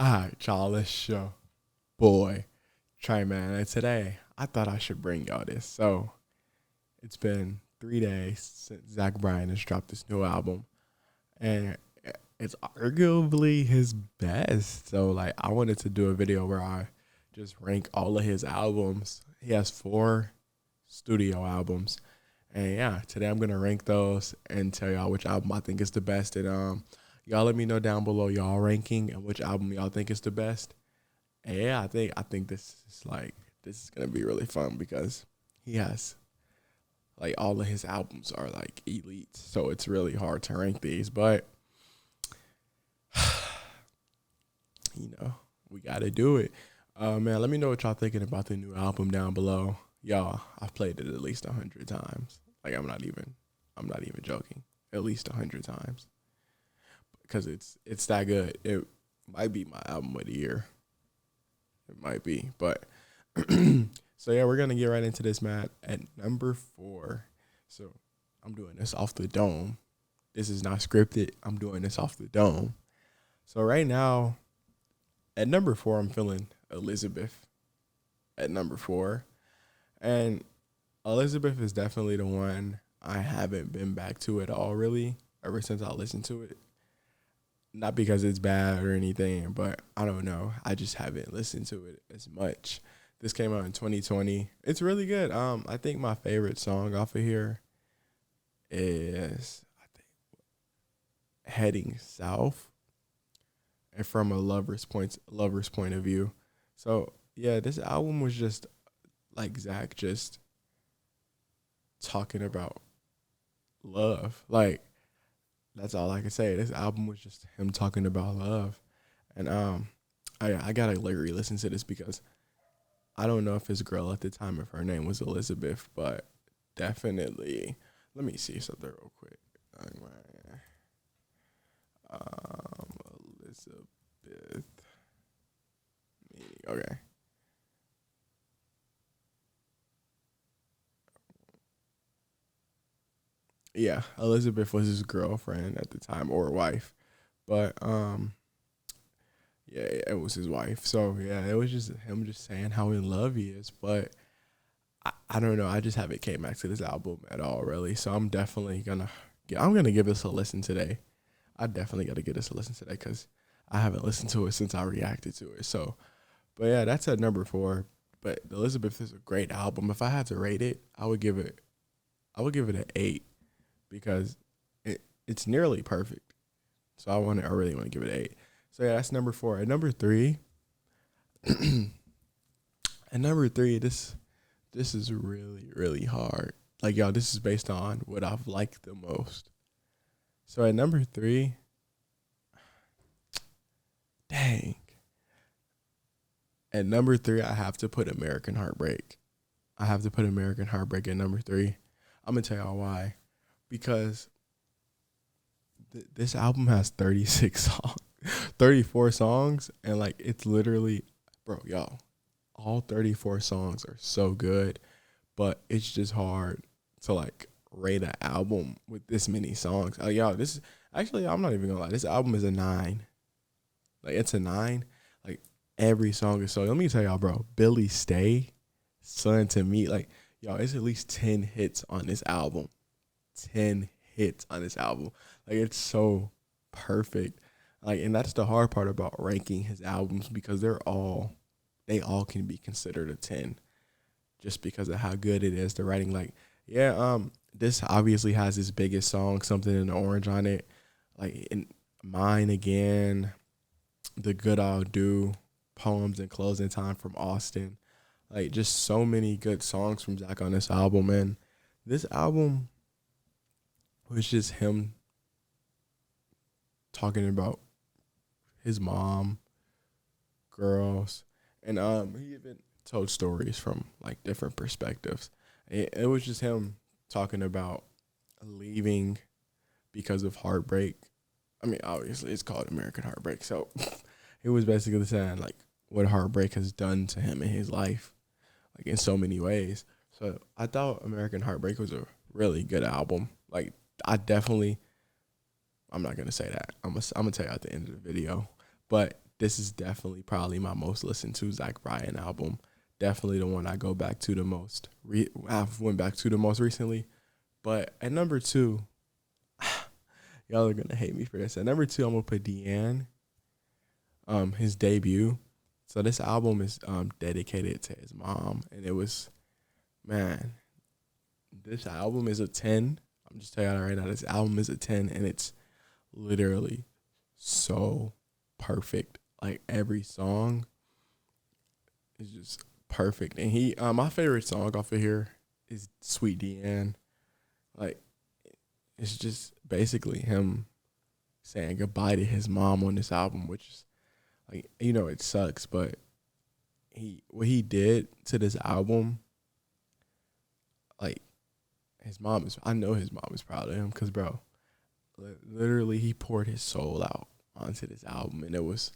Alright, y'all, let's show. Boy, try man. And today, I thought I should bring y'all this. So, it's been 3 days since Bryan has dropped this new album. And it's arguably his best. So, like, I wanted to do a video where I just rank all of his albums. He has 4 studio albums. And yeah, today I'm going to rank those and tell y'all which album I think is the best. And y'all let me know down below y'all ranking and which album y'all think is the best. And yeah, I think this is gonna be really fun because he has like all of his albums are like elite, so it's really hard to rank these. But we gotta do it. Man, let me know what y'all thinking about the new album down below. Y'all, I've played it at least 100 times. Like I'm not even joking. At least 100 times. Because it's that good. It might be my album of the year. It might be. But so yeah, we're gonna get right into this, Matt. At number 4. So I'm doing this off the dome. This is not scripted. I'm doing this off the dome. So right now, at number 4, I'm feeling Elizabeth. At number 4. And Elizabeth is definitely the one I haven't been back to at all, really, ever since I listened to it. Not because it's bad or anything, but I don't know. I just haven't listened to it as much. This came out in 2020. It's really good. I think my favorite song off of here is Heading South, and from a lover's point of view. So yeah, this album was just like Zach just talking about love. Like that's all I can say. This album was just him talking about love. And I gotta like re-listen to this because I don't know if his girl at the time, if her name was Elizabeth, but definitely let me see something real quick. Elizabeth. Okay. Yeah, Elizabeth was his girlfriend at the time or wife. But yeah, it was his wife. So yeah, it was just him just saying how in love he is. But I don't know. I just haven't came back to this album at all, really. So I'm definitely gonna give this a listen today. I definitely gotta give this a listen today because I haven't listened to it since I reacted to it. So, but yeah, that's at number 4. But Elizabeth is a great album. If I had to rate it, I would give it an 8 because it's nearly perfect. So I really want to give it an 8. So yeah, that's number 4. At number 3, this is really, really hard. Like, y'all, this is based on what I've liked the most. So at number 3, dang. At number 3, I have to put American Heartbreak. I have to put American Heartbreak at number 3. I'm going to tell y'all why. Because this album has 36 songs, 34 songs, and like it's literally, bro, y'all, all 34 songs are so good, but it's just hard to like rate an album with this many songs. Y'all, this is actually, I'm not even gonna lie, this album is a 9. Like it's a 9. Like every song is so. Let me tell y'all, bro, Billy Stay, Son to Me, like y'all, it's at least 10 hits on this album. 10 hits on this album. Like it's so perfect. Like, and that's the hard part about ranking his albums because they all can be considered a 10 just because of how good it is. The writing, like, yeah, this obviously has his biggest song, Something in the Orange, on it. Like in Mine Again, The Good I'll Do, Poems and Closing Time from Austin. Like just so many good songs from Zach on this album. And this album was just him talking about his mom, girls, and he even told stories from like different perspectives. It was just him talking about leaving because of heartbreak. I mean, obviously it's called American Heartbreak, so it was basically saying like what heartbreak has done to him in his life, like in so many ways. So I thought American Heartbreak was a really good album. Like I'm not gonna say that. I'm gonna tell you at the end of the video. But this is definitely probably my most listened to Zach Bryan album. Definitely the one I go back to the most. I went back to the most recently. But at number 2, y'all are gonna hate me for this. At number 2, I'm gonna put DEANN, his debut. So this album is dedicated to his mom, and it was, man, this album is a 10. I'm just telling you right now, this album is a 10, and it's literally so perfect. Like every song is just perfect. And he, my favorite song off of here is Sweet DEANN. Like, it's just basically him saying goodbye to his mom on this album, which is like, you know, it sucks, but what he did to this album, like, I know his mom is proud of him, because, bro, literally he poured his soul out onto this album, and it was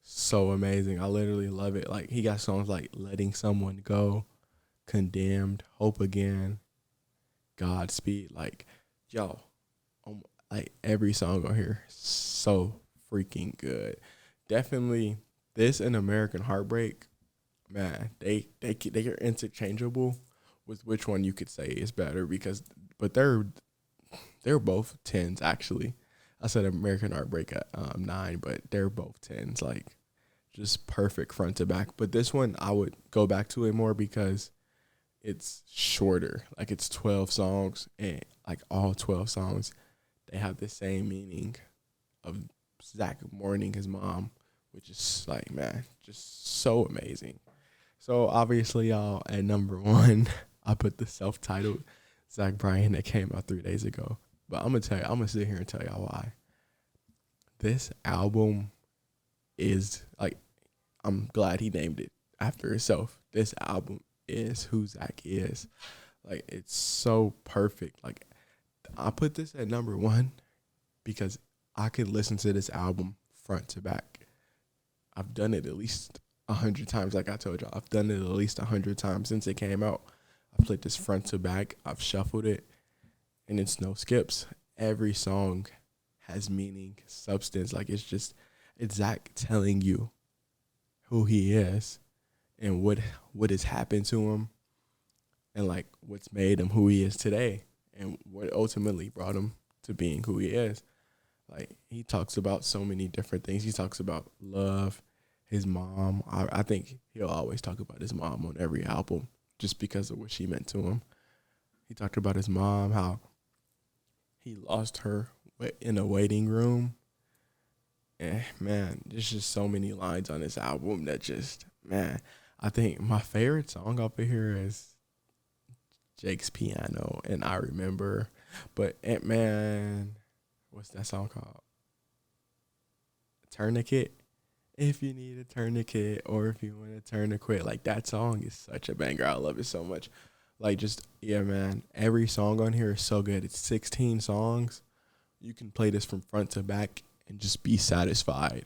so amazing. I literally love it. Like, he got songs like Letting Someone Go, Condemned, Hope Again, Godspeed. Like, yo, like every song on here, so freaking good. Definitely this and American Heartbreak, man, they are interchangeable with which one you could say is better, but they're both 10s actually. I said American Heartbreak at 9, but they're both 10s, like just perfect front to back. But this one I would go back to it more because it's shorter. Like, it's 12 songs, and like all 12 songs, they have the same meaning of Zach mourning his mom, which is like, man, just so amazing. So obviously, y'all, at number 1, I put the self-titled Zach Bryan that came out 3 days ago. But I'm gonna sit here and tell y'all why. This album is like, I'm glad he named it after himself. This album is who Zach is. Like, it's so perfect. Like, I put this at number 1 because I could listen to this album front to back. I've done it at least 100 times. Like I told y'all, I've done it at least 100 times since it came out. I played this front to back. I've shuffled it, and it's no skips. Every song has meaning, substance. Like, it's Zach telling you who he is and what has happened to him, and like what's made him who he is today, and what ultimately brought him to being who he is. Like, he talks about so many different things. He talks about love, his mom. I think he'll always talk about his mom on every album just because of what she meant to him. He talked about his mom, how he lost her in a waiting room. And, man, there's just so many lines on this album that just, man, I think my favorite song up here is Jake's Piano and I Remember. But, man, what's that song called? Tourniquet. If you need a tourniquet, or if you want to turn to quit. Like, that song is such a banger. I love it so much. Like, just, yeah, man, every song on here is so good. It's 16 songs. You can play this from front to back and just be satisfied.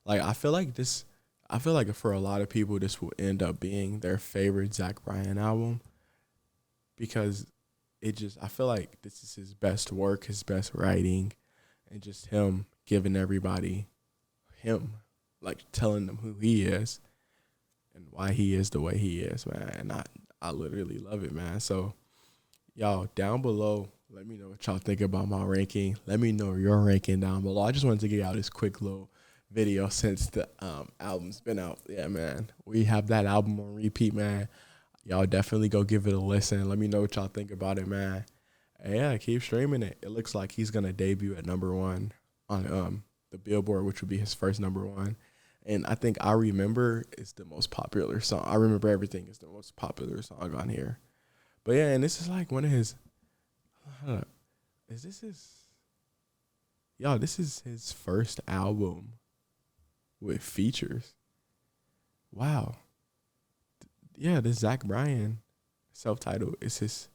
Like, I feel like for a lot of people, this will end up being their favorite Zach Bryan album, because I feel like this is his best work, his best writing, and just him giving everybody him, like telling them who he is and why he is the way he is, man. And I literally love it, man. So, y'all, down below, let me know what y'all think about my ranking. Let me know your ranking down below. I just wanted to get out this quick little video since the album's been out. Yeah, man, we have that album on repeat, man. Y'all definitely go give it a listen. Let me know what y'all think about it, man. And yeah, keep streaming it. It looks like he's gonna debut at number 1 on the Billboard, which would be his first number 1. And I think I Remember is the most popular song. I Remember Everything is the most popular song on here. But yeah, and this is like one of his, this is his first album with features. Wow. Yeah, this Zach Bryan self-titled is his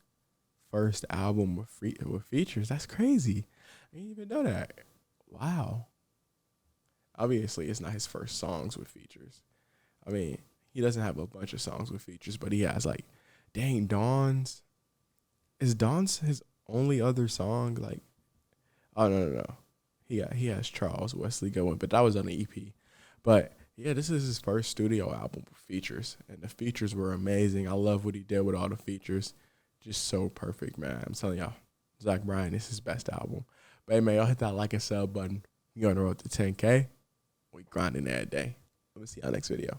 first album with features. That's crazy. I didn't even know that. Wow. Obviously, it's not his first songs with features. I mean, he doesn't have a bunch of songs with features, but he has, like, dang, Dawn's. Is Dawn's his only other song? Like, oh, no. He has Charles Wesley Goodwin, but that was on the EP. But Yeah, this is his first studio album with features, and the features were amazing. I love what he did with all the features. Just so perfect, man. I'm telling y'all, Zach Bryan, this is his best album. But hey, man, y'all hit that like and sub button. You're on the road to 10K. We grinding every day. Let me see y'all next video.